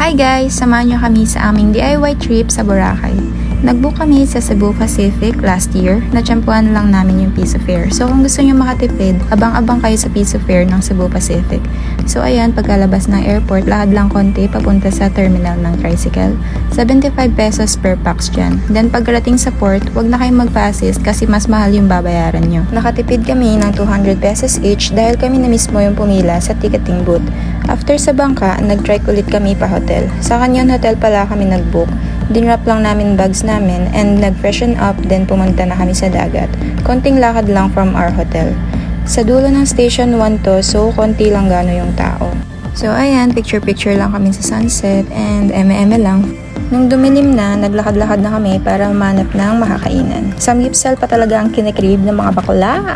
Hi guys! Samahan nyo kami sa aming DIY trip sa Boracay. Nag-book kami sa Cebu Pacific last year. Natsyempuhan lang namin yung piso fare. So kung gusto nyo makatipid, abang-abang kayo sa piso fare ng Cebu Pacific. So ayan, pagkalabas ng airport, lakad lang konti papunta sa terminal ng tricycle. 75 pesos per pax dyan. Then pagdating sa port, wag na kayong magpa-assist kasi mas mahal yung babayaran nyo. Nakatipid kami ng 200 pesos each dahil kami na mismo yung pumila sa ticketing booth. After sa bangka, nag-trike ulit kami pa hotel. Sa Canyon Hotel pala kami nag-book. Dinrap lang namin bags namin and nag-freshen up, then pumunta na kami sa dagat. Konting lakad lang from our hotel. Sa dulo ng station 1 to, so konti lang gano yung tao. So ayan, picture-picture lang kami sa sunset and eme-eme lang. Nung dumilim na, naglakad-lakad na kami para manap ng makakainan. Samgyeopsal pa talaga ang kinikrib ng mga bakla.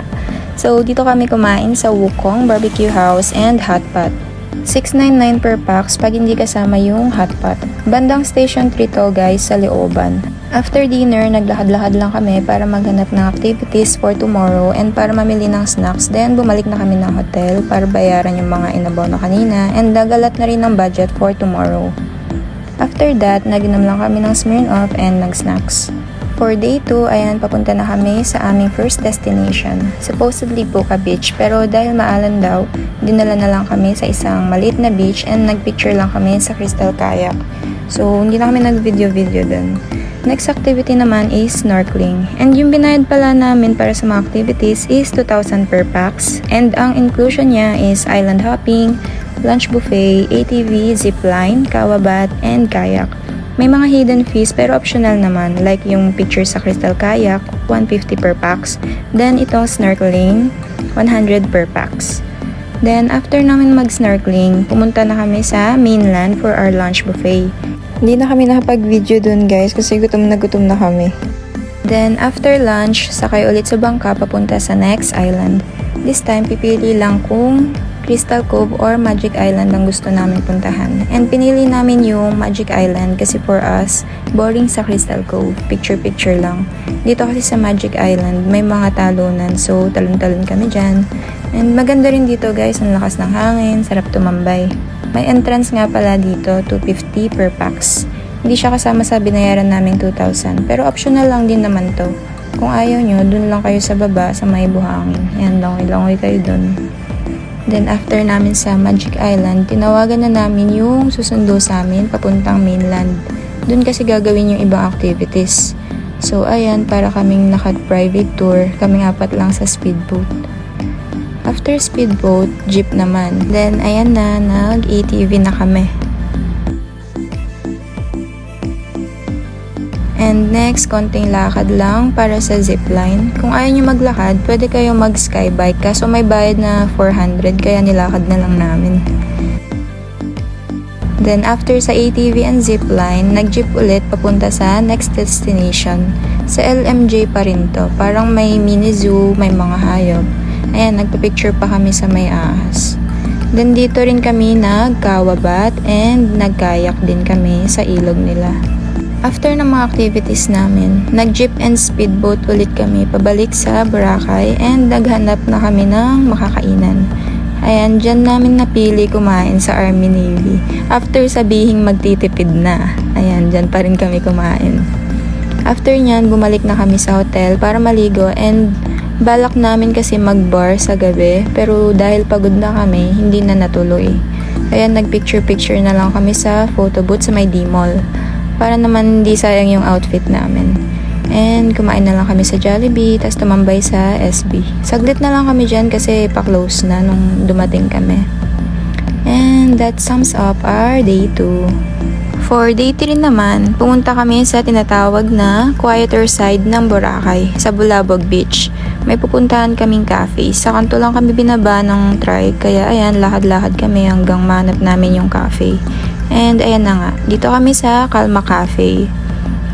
So dito kami kumain sa Wukong Barbecue House and Hot Pot. 699 per pax pag hindi kasama yung hot pot. Bandang station 3 to guys sa Leoban. After dinner, naglakad-lakad lang kami para maghanap ng activities for tomorrow and para mamili ng snacks. Then bumalik na kami ng hotel para bayaran yung mga inabono kanina and nagalat na rin ng budget for tomorrow. After that, naginom lang kami ng Smirnoff and nag-snacks. For day 2, ayan, papunta na kami sa aming first destination. Supposedly Puka Beach, pero dahil maalan daw, dinala na lang kami sa isang maliit na beach and nagpicture lang kami sa Crystal Kayak. So, hindi na kami nag-video dun. Next activity naman is snorkeling. And yung binayad pala namin para sa mga activities is 2,000 per pax. And ang inclusion niya is island hopping, lunch buffet, ATV, zipline, kawabat, and kayak. May mga hidden fees pero optional naman, like yung picture sa Crystal Kayak, 150 per pax. Then itong snorkeling, 100 per pax. Then after namin mag-snorkeling, pumunta na kami sa mainland for our lunch buffet. Hindi na kami nakapag-video dun guys kasi gutom na kami. Then after lunch, sakay ulit sa bangka papunta sa next island. This time pipili lang kung Crystal Cove or Magic Island ang gusto namin puntahan. And pinili namin yung Magic Island kasi for us, boring sa Crystal Cove. Picture-picture lang. Dito kasi sa Magic Island, may mga talunan. So, talon-talon kami dyan. And maganda rin dito guys, ang lakas ng hangin, sarap tumambay. May entrance nga pala dito, 250 per pax. Hindi siya kasama sa binayaran naming 2,000. Pero optional lang din naman to. Kung ayaw nyo, dun lang kayo sa baba, sa may buhangin. Yan, langoy-langoy kayo dun. Then after namin sa Magic Island, tinawagan na namin yung susundo sa amin papuntang mainland. Doon kasi gagawin yung ibang activities. So ayan, para kaming naka-private tour, kaming 4 lang sa speedboat. After speedboat, jeep naman. Then ayan na, nag-ATV na kami. And next, konting lakad lang para sa zipline. Kung ayaw nyo maglakad, pwede kayo mag-skybike. Kaso may bayad na 400, kaya nilakad na lang namin. Then after sa ATV and zipline, nag-jeep ulit papunta sa next destination. Sa LMJ pa rin to. Parang may mini zoo, may mga hayop. Ayan, nagpa-picture pa kami sa may ahas. Then dito rin kami nagkawabat and nagkayak din kami sa ilog nila. After ng mga activities namin, nag-jeep and speedboat ulit kami pabalik sa Boracay and naghanap na kami ng makakainan. Ayan, dyan namin napili kumain sa Army Navy. After sabihing magtitipid na, ayan, dyan pa rin kami kumain. After nyan, bumalik na kami sa hotel para maligo and balak namin kasi mag-bar sa gabi pero dahil pagod na kami, hindi na natuloy. Ayan, nag-picture-picture na lang kami sa photo booth sa may D-Mall. Para naman hindi sayang yung outfit namin. And kumain na lang kami sa Jollibee, tas tumambay sa SB. Saglit na lang kami dyan kasi pa-close na nung dumating kami. And that sums up our day 2. For day 3 naman, pumunta kami sa tinatawag na quieter side ng Boracay, sa Bulabog Beach. May pupuntahan kaming cafe. Sa kanto lang kami binaba ng trike, kaya ayan, lakad-lakad kami hanggang manap namin yung cafe. And ayan na nga, dito kami sa Calma Cafe.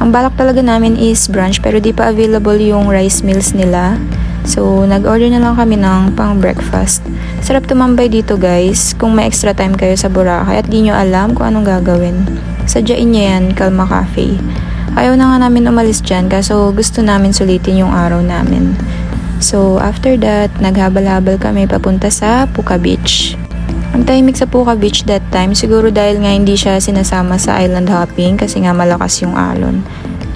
Ang balak talaga namin is brunch pero di pa available yung rice meals nila. So nag-order na lang kami ng pang breakfast. Sarap tumambay dito guys kung may extra time kayo sa Boracay at di nyo alam kung anong gagawin. Sadyain nyo yan, Calma Cafe. Ayaw na nga namin umalis dyan kaso gusto namin sulitin yung araw namin. So after that, naghabal-habal kami papunta sa Puka Beach. Ang tahimik sa Puka Beach that time, siguro dahil nga hindi siya sinasama sa island hopping kasi nga malakas yung alon.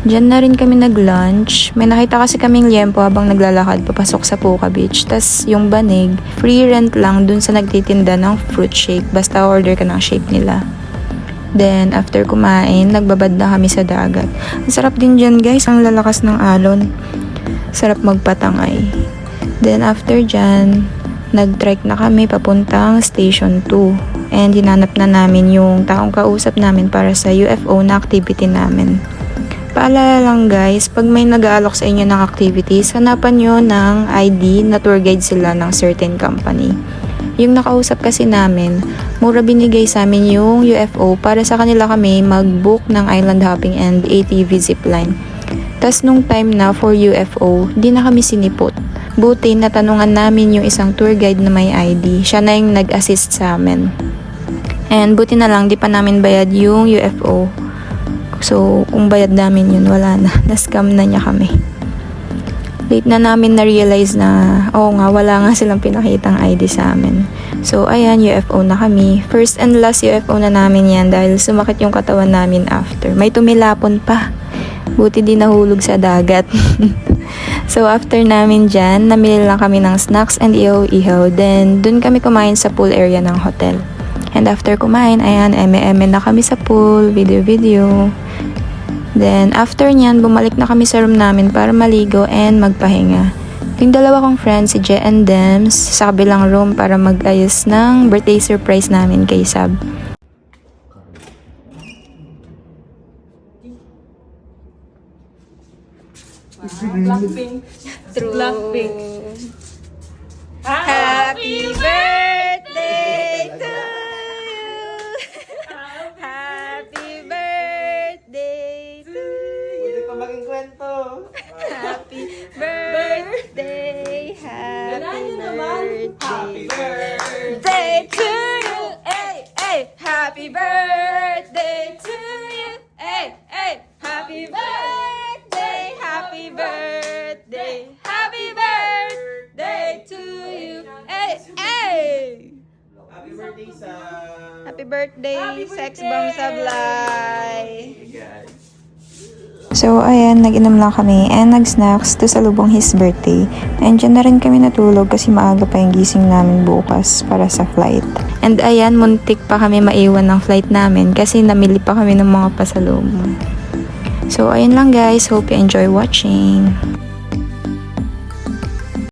Diyan na rin kami nag-lunch. May nakita kasi kaming liempo habang naglalakad papasok sa Puka Beach. Tas yung banig, free rent lang dun sa nagtitinda ng fruit shake. Basta order ka ng shake nila. Then, after kumain, nagbabad na kami sa dagat. Ang sarap din dyan guys, ang lalakas ng alon. Sarap magpatangay. Then, after dyan, nag-trek na kami papuntang Station 2. And hinanap na namin yung taong kausap namin para sa UFO na activity namin. Paalala lang guys, pag may nag-aalok sa inyo ng activities, hanapan nyo ng ID na tour guide sila ng certain company. Yung nakausap kasi namin, mura binigay sa amin yung UFO para sa kanila kami mag-book ng island hopping and ATV zipline. Tas nung time na for UFO, di na kami sinipot. Buti natanungan namin yung isang tour guide na may ID. Siya na yung nag-assist sa amin. And buti na lang, di pa namin bayad yung UFO. So, kung bayad namin yun, wala na. Na-scam na niya kami. Late na namin na-realize na, wala nga silang pinakitang ID sa amin. So, ayan, UFO na kami. First and last UFO na namin yan dahil sumakit yung katawan namin after. May tumilapon pa. Buti di nahulog sa dagat. So, after namin dyan, namili lang kami ng snacks and ihaw-ihaw. Then, dun kami kumain sa pool area ng hotel. And after kumain, ayan, eme-eme na kami sa pool, video-video. Then, after nyan, bumalik na kami sa room namin para maligo and magpahinga. Yung dalawa kong friends, si Je and Dems, sa kabilang room para mag-ayos ng birthday surprise namin kay Sab. Blackpink. True. Blackpink. Happy birthday to you! Happy birthday to you! Hindi pa maging kwento. Happy birthday! Happy birthday to you! Hey, hey! Happy birthday to you! Hey, hey! Happy birthday! Happy birthday! Happy birthday to you! Hey, hey! Happy birthday sa... Happy birthday, Sex Bomb Sablay! So, ayan, nag-inom lang kami and nag-snacks to salubong his birthday. And dyan na rin kami natulog kasi maaga pa yung gising namin bukas para sa flight. And ayan, muntik pa kami maiwan ng flight namin kasi namili pa kami ng mga pasalubong. So, ayun lang guys. Hope you enjoy watching.